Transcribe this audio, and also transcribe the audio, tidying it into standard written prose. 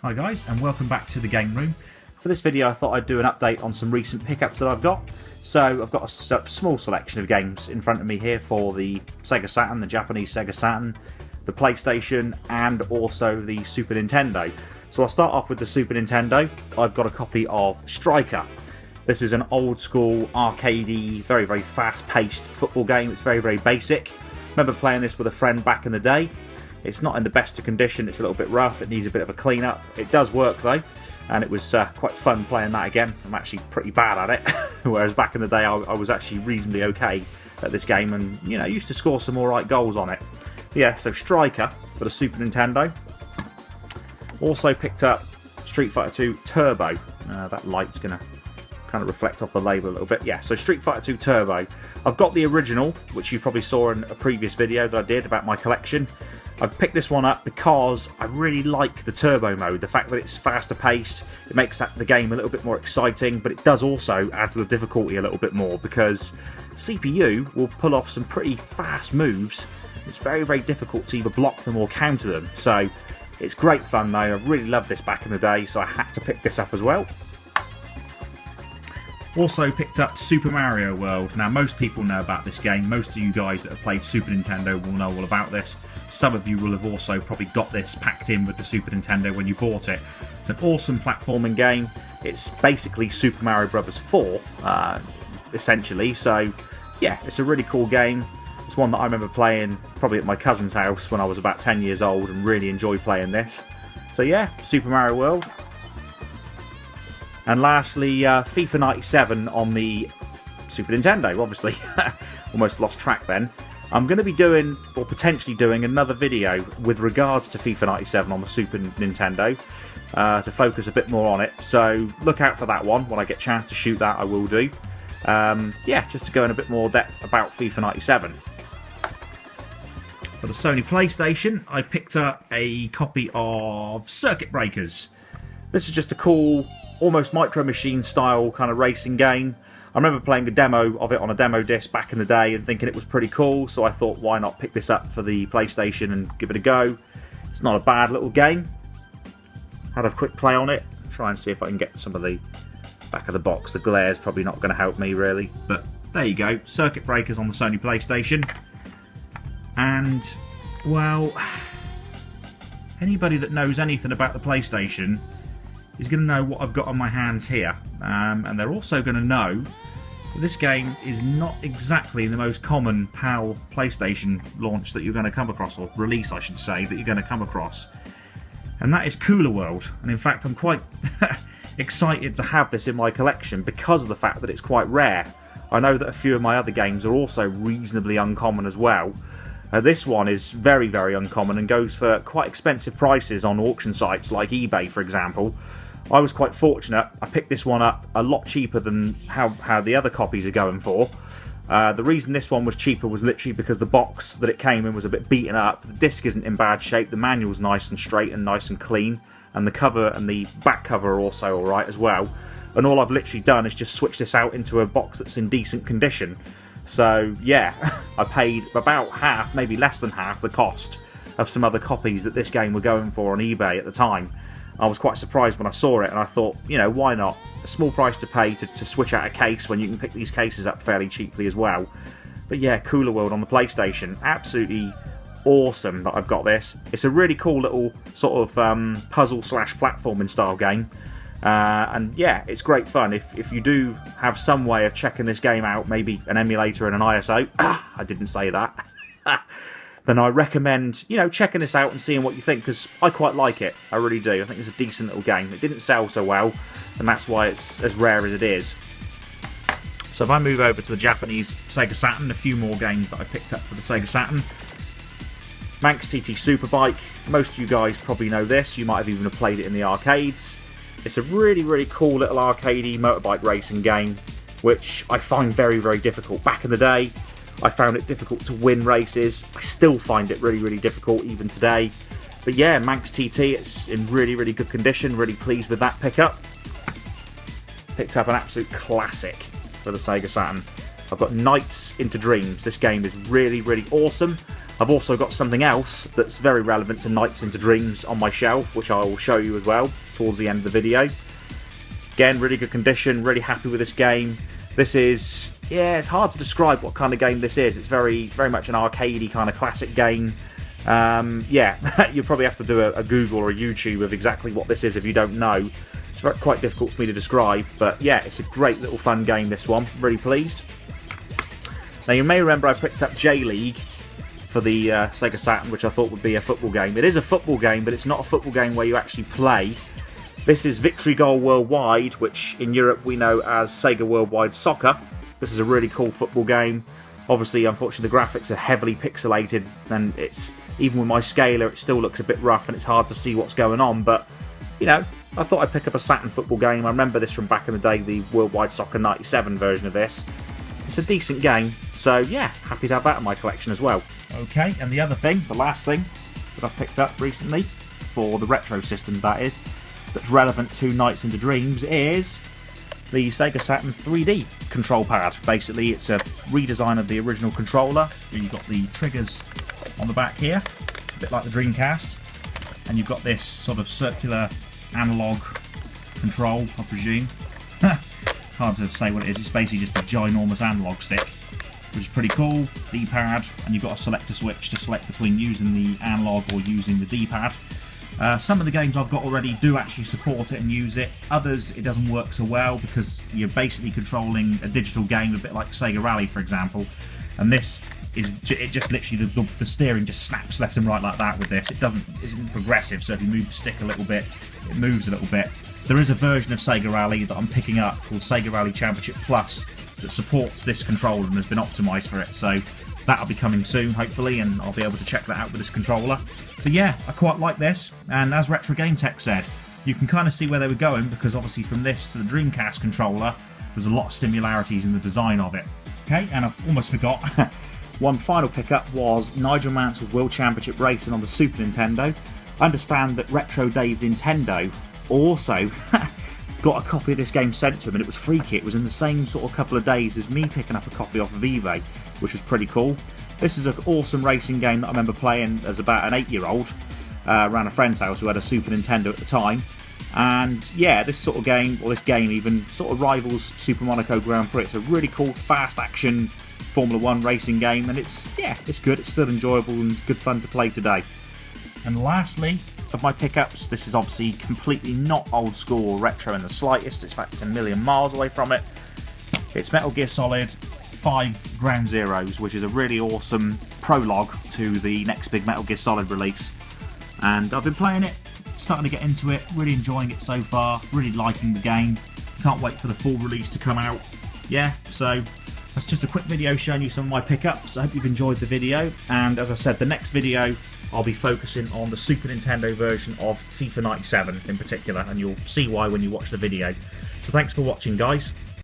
Hi guys, and welcome back to the game room. For this video I thought I'd do an update on some recent pickups that I've got. So I've got a small selection of games in front of me here for the Sega Saturn, the Japanese Sega Saturn, the PlayStation and also the Super Nintendo. So I'll start off with the Super Nintendo. I've got a copy of Striker. This is an old school arcadey, very fast paced football game. It's very basic. Remember playing this with a friend back in the day. It's not in the best of condition, it's a little bit rough, it needs a bit of a clean up. It does work though, and it was quite fun playing that again. I'm actually pretty bad at it, whereas back in the day I was actually reasonably okay at this game and, you know, used to score some alright goals on it. Yeah, so Striker for the Super Nintendo. Also picked up Street Fighter 2 Turbo. That light's going to kind of reflect off the label a little bit. Yeah, so Street Fighter 2 Turbo. I've got the original, which you probably saw in a previous video that I did about my collection. I've picked this one up because I really like the turbo mode, the fact that it's faster paced, it makes the game a little bit more exciting, but it does also add to the difficulty a little bit more because CPU will pull off some pretty fast moves. It's very difficult to either block them or counter them, so it's great fun though. I really loved this back in the day, so I had to pick this up as well. Also picked up Super Mario World. Now most people know about this game, most of you guys that have played Super Nintendo will know all about this. Some of you will have also probably got this packed in with the Super Nintendo when you bought it. It's an awesome platforming game. It's basically Super Mario Bros. 4, essentially, so yeah, it's a really cool game. It's one that I remember playing probably at my cousin's house when I was about 10 years old and really enjoyed playing this. So yeah, Super Mario World. And lastly, FIFA 97 on the Super Nintendo, obviously. Almost lost track then. I'm going to be doing, or potentially doing, another video with regards to FIFA 97 on the Super Nintendo to focus a bit more on it. So look out for that one. When I get a chance to shoot that, I will do. Yeah, just to go in a bit more depth about FIFA 97. For the Sony PlayStation, I picked up a copy of Circuit Breakers. This is just a cool, almost Micro Machine style kind of racing game. I remember playing a demo of it on a demo disc back in the day and thinking it was pretty cool, so I thought why not pick this up for the PlayStation and give it a go. It's not a bad little game. Had a quick play on it, try and see if I can get some of the back of the box. The glare's probably not going to help me really, but there you go, Circuit Breakers on the Sony PlayStation. And, well, anybody that knows anything about the PlayStation is going to know what I've got on my hands here, and they're also going to know that this game is not exactly the most common PAL PlayStation launch that you're going to come across, or release I should say, that you're going to come across, and that is Cooler World. And in fact I'm quite excited to have this in my collection because of the fact that it's quite rare. I know that a few of my other games are also reasonably uncommon as well. This one is very uncommon and goes for quite expensive prices on auction sites like eBay, for example. I was quite fortunate. I picked this one up a lot cheaper than how the other copies are going for. The reason this one was cheaper was literally because the box that it came in was a bit beaten up. The disc isn't in bad shape. The manual's nice and straight and nice and clean. And the cover and the back cover are also alright as well. And all I've literally done is just switch this out into a box that's in decent condition. So yeah, I paid about half, maybe less than half the cost of some other copies that this game were going for on eBay at the time. I was quite surprised when I saw it, and I thought, you know, why not? A small price to pay to switch out a case when you can pick these cases up fairly cheaply as well. But yeah, Cooler World on the PlayStation, absolutely awesome that I've got this. It's a really cool little sort of puzzle slash platforming style game. And yeah, it's great fun. If you do have some way of checking this game out, maybe an emulator and an ISO, I didn't say that, then I recommend, you know, checking this out and seeing what you think, because I quite like it. I really do. I think it's a decent little game. It didn't sell so well, and that's why it's as rare as it is. So if I move over to the Japanese Sega Saturn, a few more games that I picked up for the Sega Saturn. Manx TT Superbike. Most of you guys probably know this. You might have even played it in the arcades. It's a really cool little arcadey motorbike racing game, which I find very difficult. Back in the day, I found it difficult to win races. I still find it really difficult even today. But yeah, Manx TT, it's in really good condition. Really pleased with that pickup. Picked up an absolute classic for the Sega Saturn. I've got Nights into Dreams. This game is really awesome. I've also got something else that's very relevant to Nights into Dreams on my shelf, which I will show you as well towards the end of the video. Again, really good condition, really happy with this game. This is, yeah, it's hard to describe what kind of game this is. It's very much an arcadey kind of classic game. Yeah, you'll probably have to do a Google or a YouTube of exactly what this is if you don't know. It's quite difficult for me to describe, but yeah, it's a great little fun game, this one. Really pleased. Now, you may remember I picked up J-League for the Sega Saturn, which I thought would be a football game. It is a football game, but it's not a football game where you actually play. This is Victory Goal Worldwide, which in Europe we know as Sega Worldwide Soccer. This is a really cool football game. Obviously, unfortunately, the graphics are heavily pixelated, and it's even with my scaler, it still looks a bit rough and it's hard to see what's going on. But, you know, I thought I'd pick up a Saturn football game. I remember this from back in the day, the Worldwide Soccer 97 version of this. It's a decent game, so yeah, happy to have that in my collection as well. Okay, and the other thing, the last thing that I've picked up recently, for the retro system that is, that's relevant to Nights into Dreams, is the Sega Saturn 3D control pad. Basically, it's a redesign of the original controller. You've got the triggers on the back here, a bit like the Dreamcast, and you've got this sort of circular analog control, I presume. Hard to say what it is. It's basically just a ginormous analog stick, which is pretty cool. D-pad, and you've got a selector switch to select between using the analog or using the D-pad. Some of the games I've got already do actually support it and use it. Others, it doesn't work so well because you're basically controlling a digital game, a bit like Sega Rally, for example. And this is just literally the steering just snaps left and right like that with this. It isn't progressive, so if you move the stick a little bit, it moves a little bit. There is a version of Sega Rally that I'm picking up called Sega Rally Championship Plus that supports this controller and has been optimised for it. So that'll be coming soon, hopefully, and I'll be able to check that out with this controller. But yeah, I quite like this, and as Retro Game Tech said, you can kind of see where they were going, because obviously from this to the Dreamcast controller, there's a lot of similarities in the design of it. Okay, and I've almost forgot, one final pickup was Nigel Mansell's World Championship Racing on the Super Nintendo. I understand that RetroDaveNintendo also got a copy of this game sent to him, and it was freaky. It was in the same sort of couple of days as me picking up a copy off of eBay, which was pretty cool. This is an awesome racing game that I remember playing as about an 8-year-old around a friend's house who had a Super Nintendo at the time. And yeah, this sort of game, or this game even, sort of rivals Super Monaco Grand Prix. It's a really cool, fast action Formula 1 racing game, and it's good. It's still enjoyable and good fun to play today. And lastly, of my pickups, this is obviously completely not old school or retro in the slightest. In fact, it's a million miles away from it. It's Metal Gear Solid 5 Ground Zeroes, which is a really awesome prologue to the next big Metal Gear Solid release. And I've been playing it, starting to get into it, really enjoying it so far, really liking the game. Can't wait for the full release to come out. Yeah, so that's just a quick video showing you some of my pickups. I hope you've enjoyed the video, and as I said, the next video I'll be focusing on the Super Nintendo version of FIFA 97 in particular, and you'll see why when you watch the video. So thanks for watching, guys.